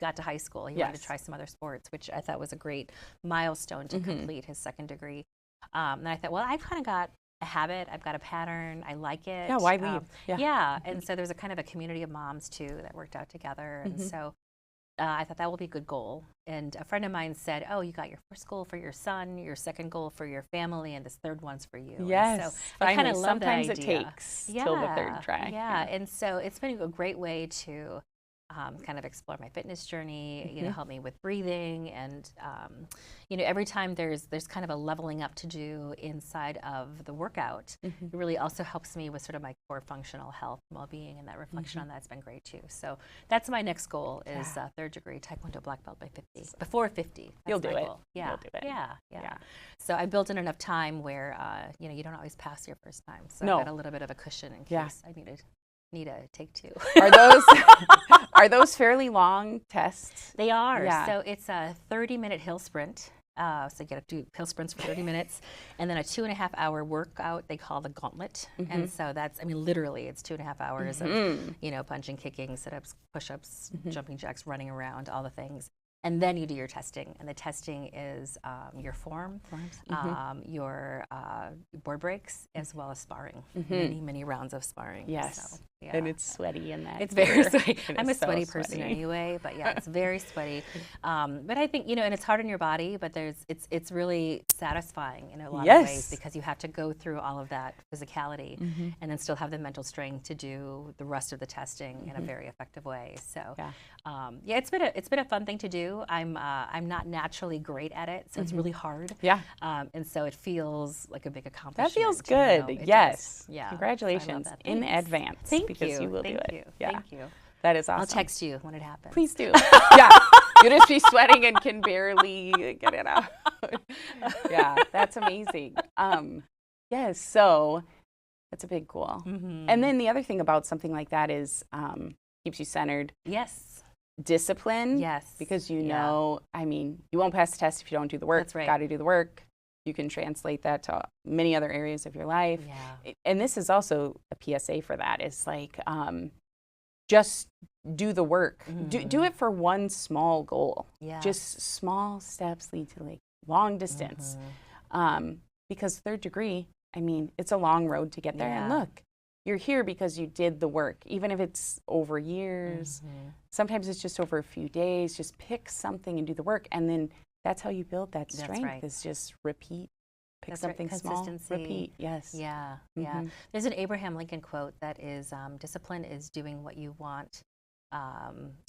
got to high school. He wanted to try some other sports, which I thought was a great milestone to complete his 2nd degree. And I thought, well, I kind of got habit. I've got a pattern. I like it. Yeah, why leave? Yeah. And so there's a kind of a community of moms too that worked out together. And so I thought that will be a good goal. And a friend of mine said, oh, you got your first goal for your son, your second goal for your family, and this third one's for you. Yes. And so I kind of love sometimes that it takes till the third try. Yeah. And so it's been a great way to kind of explore my fitness journey, you know, help me with breathing. And, you know, every time there's kind of a leveling up to do inside of the workout, it really also helps me with sort of my core functional health and well-being, and that reflection on that's been great too. So that's my next goal is third degree Taekwondo black belt by 50. Before 50. You'll do it. Yeah. You'll do it. Yeah. So I built in enough time where, you know, you don't always pass your first time. So I've got a little bit of a cushion in case I need a take two. Are those fairly long tests? They are. Yeah. So it's a 30-minute hill sprint. So you got to do hill sprints for 30 minutes, and then a 2.5-hour workout they call the gauntlet. And so that's, I mean, literally it's 2.5 hours of, you know, punching, kicking, sit-ups, push-ups, jumping jacks, running around, all the things. And then you do your testing, and the testing is your forms, your board breaks, as well as sparring. Many rounds of sparring. Yes. So, and it's sweaty in that. It's very sweaty. I'm a so sweaty person anyway, but yeah, it's very sweaty. But I think, you know, and it's hard on your body, but it's really satisfying in a lot of ways, because you have to go through all of that physicality and then still have the mental strength to do the rest of the testing in a very effective way. So it's been a fun thing to do. I'm not naturally great at it, so it's really hard. Yeah. And so it feels like a big accomplishment. That feels good. You know? Yes. Yeah. Congratulations in advance. Because you will do it. You. Yeah. Thank you. That is awesome. I'll text you when it happens. Please do. Yeah. You just be sweating and can barely get it out. Yeah, that's amazing. Yes, so that's a big goal. And then the other thing about something like that is keeps you centered. Yes. Discipline. Yes. Because you know, I mean, you won't pass the test if you don't do the work. That's right. Got to do the work. You can translate that to many other areas of your life. Yeah. And this is also a PSA for that. It's like, just do the work. Do it for one small goal. Yeah. Just small steps lead to like long distance. Because third degree, I mean, it's a long road to get there. And look, you're here because you did the work, even if it's over years. Sometimes it's just over a few days. Just pick something and do the work. And then that's how you build that strength, is just repeat. Pick something small, repeat. Yes. Yeah. Yeah. There's an Abraham Lincoln quote that is, discipline is doing what you want,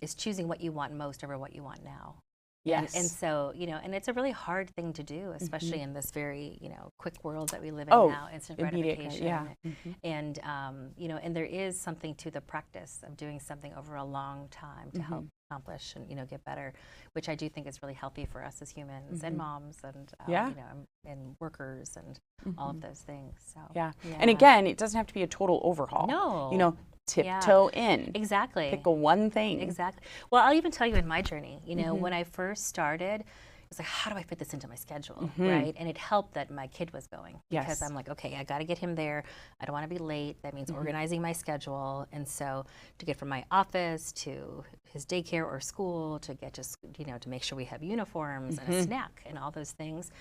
is choosing what you want most over what you want now. Yes. And so, you know, and it's a really hard thing to do, especially in this very, you know, quick world that we live in now, instant gratification. And, you know, and there is something to the practice of doing something over a long time to help accomplish and, you know, get better, which I do think is really healthy for us as humans and moms and, you know, and workers and all of those things. So, and again, it doesn't have to be a total overhaul. No. You know, tiptoe in. Exactly. Pick a one thing. Exactly. Well, I'll even tell you in my journey, you know, when I first started, it was like, how do I fit this into my schedule, right? And it helped that my kid was going, because I'm like, okay, I got to get him there. I don't want to be late. That means organizing my schedule. And so to get from my office to his daycare or school, to get to, you know, to make sure we have uniforms and a snack and all those things,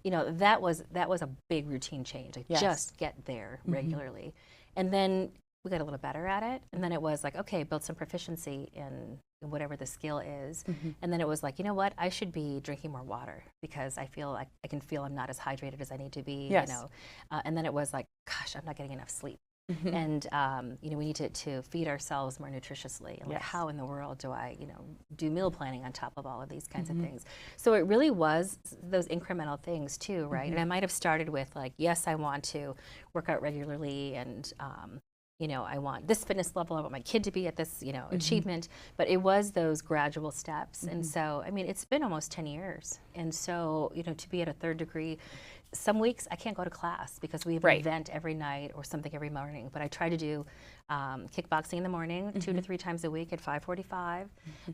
you know, that was a big routine change. Like just get there regularly. And then we got a little better at it. And then it was like, okay, build some proficiency in whatever the skill is. And then it was like, you know what, I should be drinking more water, because I feel like I can feel I'm not as hydrated as I need to be, you know. And then it was like, gosh, I'm not getting enough sleep. And, you know, we need to feed ourselves more nutritiously. And like, how in the world do I, you know, do meal planning on top of all of these kinds of things? So it really was those incremental things too, right? And I might have started with like, yes, I want to work out regularly, and, you know, I want this fitness level, I want my kid to be at this, you know, achievement, but it was those gradual steps. And so, I mean, it's been almost 10 years. And so, you know, to be at a third degree, some weeks I can't go to class because we have an event every night or something every morning, but I try to do kickboxing in the morning 2 to 3 times a week at 5:45,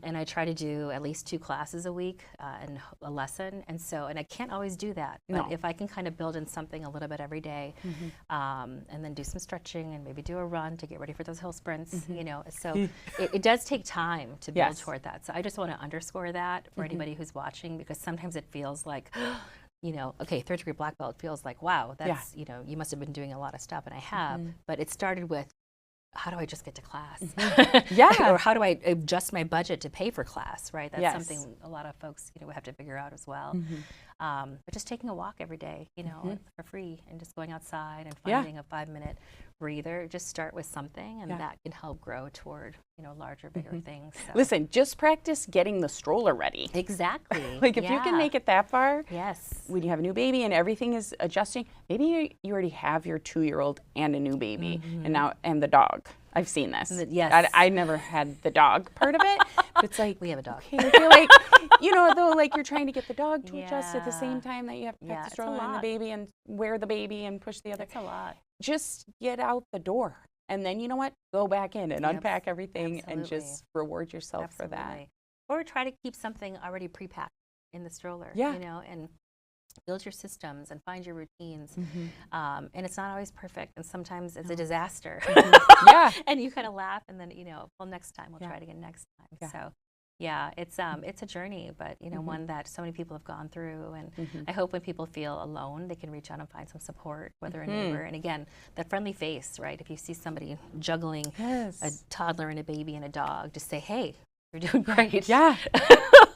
and I try to do at least 2 classes a week and a lesson. And so, and I can't always do that, but if I can kind of build in something a little bit every day, and then do some stretching and maybe do a run to get ready for those hill sprints, you know, so it does take time to build toward that. So I just want to underscore that for anybody who's watching, because sometimes it feels like okay, third degree black belt feels like, wow, that's, you must have been doing a lot of stuff, and I have, but it started with, how do I just get to class? Or how do I adjust my budget to pay for class, right? That's something a lot of folks, have to figure out as well. But just taking a walk every day, for free, and just going outside and finding a 5-minute breather. Just start with something, and that can help grow toward, larger, bigger things. So. Listen, just practice getting the stroller ready. Exactly. Like if you can make it that far, yes. When you have a new baby and everything is adjusting, maybe you already have your 2-year-old and a new baby, and the dog. I've seen this. Yes. I never had the dog part of it, but it's like we have a dog. Okay, I feel like, though, like you're trying to get the dog to adjust at the same time that you have to pack the stroller and the baby and wear the baby and push the other. It's a lot. Just get out the door. And then, you know what? Go back in and unpack everything and just reward yourself for that. Or try to keep something already pre-packed in the stroller, and build your systems and find your routines. And it's not always perfect. And sometimes it's a disaster. And you kind of laugh and then, well, next time we'll try it again next time. So. Yeah, it's a journey, but one that so many people have gone through, and I hope when people feel alone, they can reach out and find some support, whether a neighbor, and again, that friendly face, right? If you see somebody juggling a toddler and a baby and a dog, just say, "Hey, you're doing great." Yeah.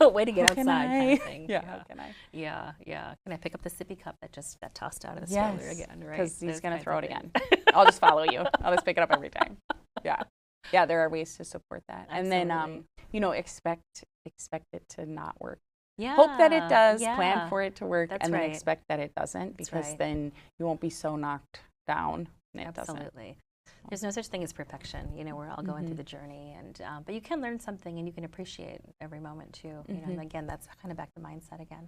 Way to get outside, kind of thing. How can I? Yeah. Can I pick up the sippy cup that just got tossed out of the stroller again? Right? Because he's gonna throw it again. I'll just follow you. I'll just pick it up every time. Yeah, there are ways to support that. Absolutely. And then, expect it to not work. Yeah. Hope that it does, plan for it to work, That's and then right. expect that it doesn't, because then you won't be so knocked down when it doesn't. Absolutely. There's no such thing as perfection. We're all going through the journey, and but you can learn something, and you can appreciate every moment too. And again, that's kind of back to mindset again.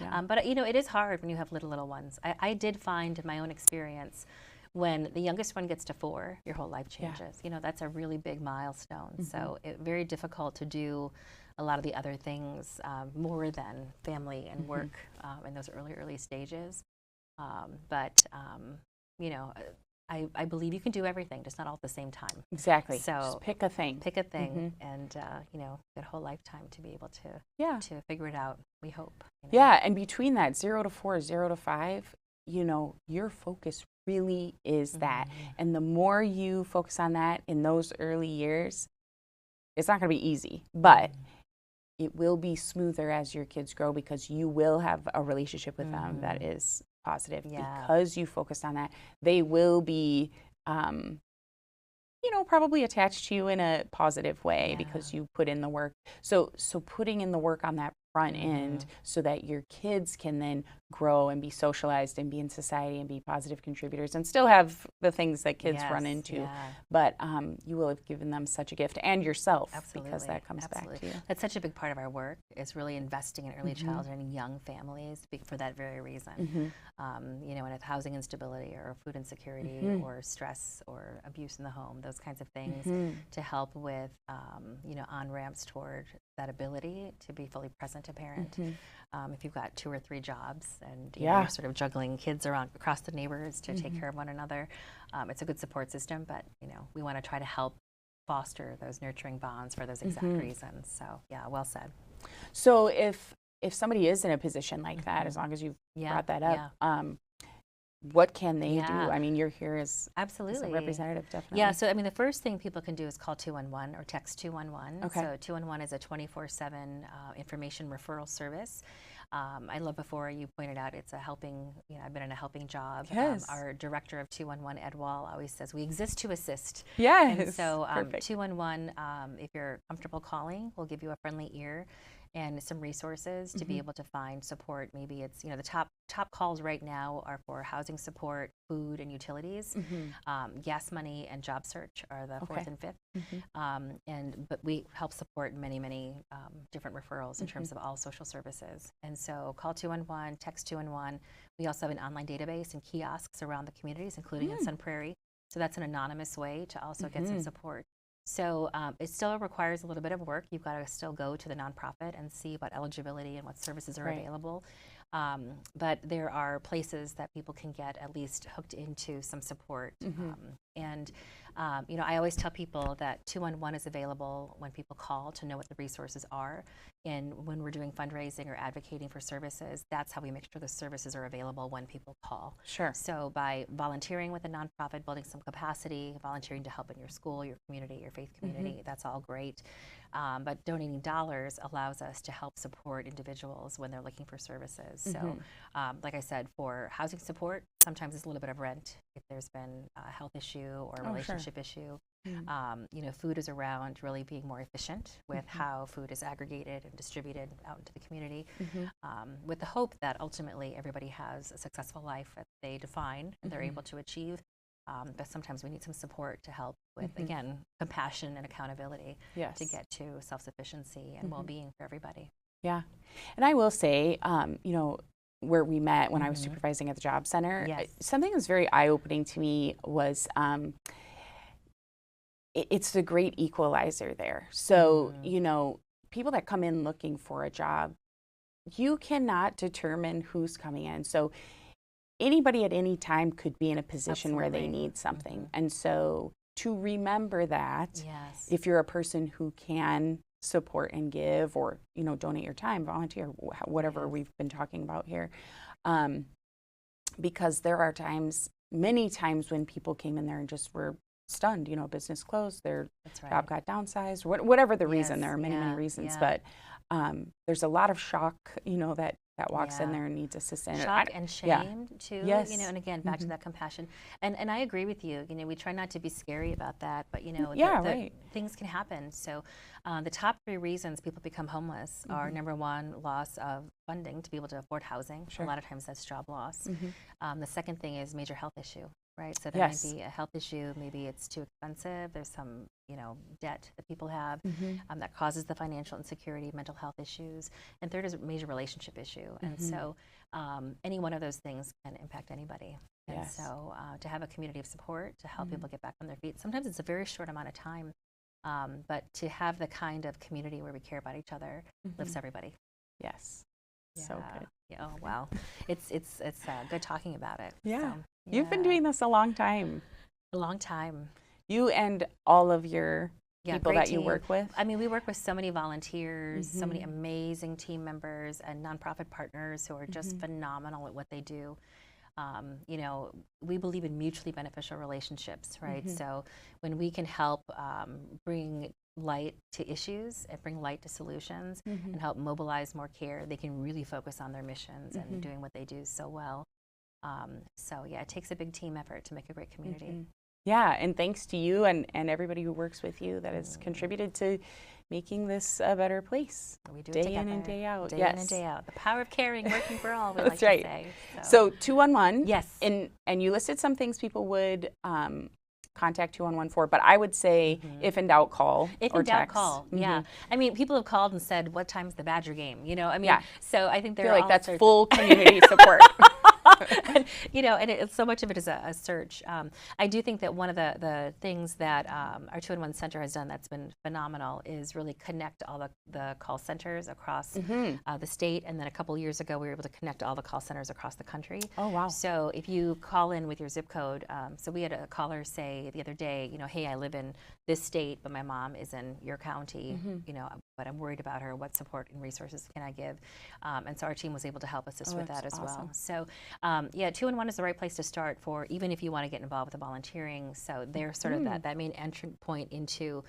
Yeah. But it is hard when you have little ones. I did find in my own experience, when the youngest one gets to 4, your whole life changes. That's a really big milestone. So it's very difficult to do a lot of the other things more than family and work in those early stages. But I believe you can do everything, just not all at the same time. Exactly. So just pick a thing. And get a whole lifetime to be able to figure it out. We hope. Yeah, and between that 0 to 4, 0 to 5, your focus really is that. And the more you focus on that in those early years, it's not going to be easy, but it will be smoother as your kids grow, because you will have a relationship with them that is positive. Because you focused on that. They will be probably attached to you in a positive way because you put in the work. So putting in the work on that front end so that your kids can then grow and be socialized and be in society and be positive contributors and still have the things that kids run into. But you will have given them such a gift, and yourself, because that comes back to you. That's such a big part of our work, is really investing in early childhood and young families for that very reason. And if housing instability or food insecurity or stress or abuse in the home, those kinds of things, to help with on-ramps toward that ability to be fully present to parent. If you've got 2 or 3 jobs and you're sort of juggling kids around across the neighbors to take care of one another, it's a good support system, but we want to try to help foster those nurturing bonds for those exact reasons. So well said. So if somebody is in a position like that, as long as you've brought that up, what can they do? I mean, you're here as a representative, definitely. Yeah, so the first thing people can do is call 211 or text 211. Okay. So 211 is a 24/7 information referral service. I love, before you pointed out, it's a helping, I've been in a helping job. Yes. Our director of 211, Ed Wall, always says, we exist to assist. Yes. And so 211, if you're comfortable calling, we'll give you a friendly ear and some resources to be able to find support. Maybe it's, the top calls right now are for housing support, food and utilities. Gas money and job search are the 4th and 5th. But we help support many different referrals in terms of all social services. And so call 211, text 211. We also have an online database and kiosks around the communities, including in Sun Prairie. So that's an anonymous way to also get some support. So it still requires a little bit of work. You've got to still go to the nonprofit and see what eligibility and what services are available. But there are places that people can get at least hooked into some support. And I always tell people that 211 is available when people call to know what the resources are. And when we're doing fundraising or advocating for services, that's how we make sure the services are available when people call. Sure. So by volunteering with a nonprofit, building some capacity, volunteering to help in your school, your community, your faith community, that's all great. But donating dollars allows us to help support individuals when they're looking for services. So like I said, for housing support, sometimes it's a little bit of rent if there's been a health issue or a relationship issue. Food is around really being more efficient with how food is aggregated and distributed out into the community, with the hope that ultimately everybody has a successful life that they define and they're able to achieve. But sometimes we need some support to help with, again, compassion and accountability to get to self-sufficiency and well-being for everybody. Yeah. And I will say, where we met when I was supervising at the job center, something that was very eye-opening to me was it's the great equalizer there. So, people that come in looking for a job, you cannot determine who's coming in. So anybody at any time could be in a position where they need something. And so to remember that, if you're a person who can support and give or, donate your time, volunteer, whatever we've been talking about here, because there are many times when people came in there and just were stunned, business closed, their job got downsized, whatever the reason. There are many reasons, but there's a lot of shock, that walks in there and needs assistance. Shock and shame too, and again, back to that compassion. And I agree with you, we try not to be scary about that, but things can happen. So the top 3 reasons people become homeless are, number 1, loss of funding to be able to afford housing. A lot of times that's job loss. The second thing is major health issue. Right, so there might be a health issue, maybe it's too expensive, there's some, debt that people have that causes the financial insecurity, mental health issues. And third is a major relationship issue. And so any one of those things can impact anybody. And so to have a community of support to help people get back on their feet, sometimes it's a very short amount of time, but to have the kind of community where we care about each other lifts everybody. Yes. So good. Yeah, oh, wow. It's good talking about it. Yeah. So, you've been doing this a long time. A long time. You and all of your people that you work with? I mean, we work with so many volunteers, so many amazing team members and nonprofit partners who are just phenomenal at what they do. We believe in mutually beneficial relationships, right? So when we can help bring light to issues and bring light to solutions and help mobilize more care, they can really focus on their missions and doing what they do so well. It takes a big team effort to make a great community. Yeah, and thanks to you and everybody who works with you that has contributed to making this a better place. We do day it together. in and day out. Day in and day out. The power of caring, working for all, we That's like right. to say. So 211. Yes. And you listed some things people would contact 211 for, but I would say if in doubt, call or text. Call. Yeah. I mean, people have called and said, what time's the Badger game? So I think I feel like that's full community support. and so much of it is a search. I do think that one of the things that our 211 Center has done that's been phenomenal is really connect all the call centers across the state. And then a couple years ago, we were able to connect all the call centers across the country. Oh, wow. So if you call in with your zip code, so we had a caller say the other day, hey, I live in this state, but my mom is in your county, but I'm worried about her. What support and resources can I give? And so our team was able to help assist with that as well. So 211 is the right place to start for even if you want to get involved with the volunteering. So they're sort of that main entry point into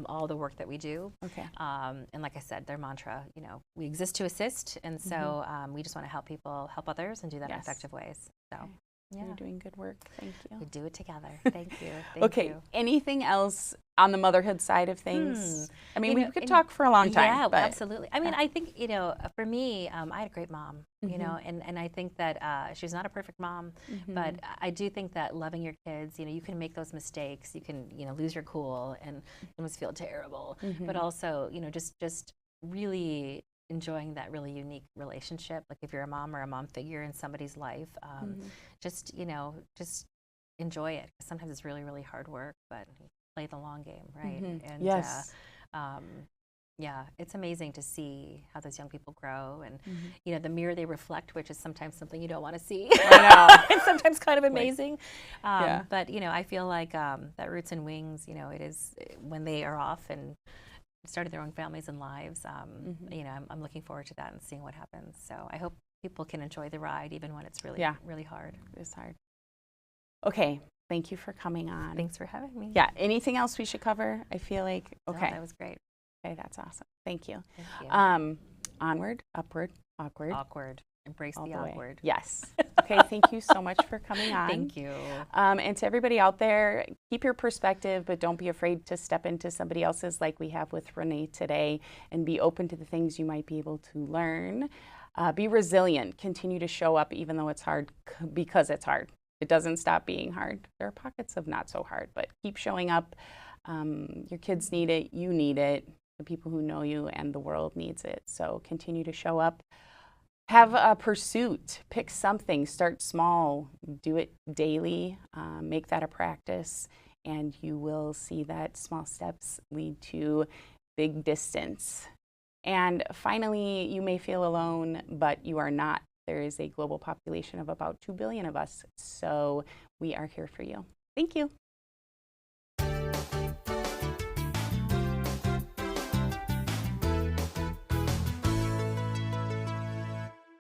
all the work that we do. Okay. And like I said, their mantra, we exist to assist. And so we just want to help people help others and do that in effective ways. So. Yeah. You're doing good work. Thank you. We do it together. Thank you. Thank you. Anything else on the motherhood side of things? I mean, we could talk for a long time. Yeah, absolutely. I mean, I think, for me, I had a great mom, and I think that she's not a perfect mom, but I do think that loving your kids, you can make those mistakes. You can, lose your cool and almost feel terrible, but also, just really enjoying that really unique relationship. Like if you're a mom or a mom figure in somebody's life, just enjoy it. Sometimes it's really, really hard work, but play the long game, right? And Yeah, it's amazing to see how those young people grow, and you know, the mirror they reflect, which is sometimes something you don't want to see. I know. It's sometimes kind of amazing. But you know, I feel like that Roots and Wings, you know, it is when they are off and started their own families and lives. You know, I'm looking forward to that and seeing what happens. So I hope people can enjoy the ride, even when it's really really hard. It's hard. Okay. Thank you for coming on. Thanks for having me. Yeah. Anything else we should cover? I feel like okay. No, that was great. Okay, that's awesome. Thank you. Thank you. Onward, upward, awkward. Awkward. Embrace the awkward. Yes. Okay, thank you so much for coming on. Thank you. And to everybody out there, keep your perspective, but don't be afraid to step into somebody else's like we have with Renee today, and be open to the things you might be able to learn. Be resilient. Continue to show up even though it's hard, because it's hard. It doesn't stop being hard. There are pockets of not so hard, but keep showing up. Your kids need it. You need it. The people who know you and the world needs it. So continue to show up. Have a pursuit. Pick something. Start small. Do it daily. Make that a practice, and you will see that small steps lead to big distance. And finally, you may feel alone, but you are not. There is a global population of about 2 billion of us, so we are here for you. Thank you.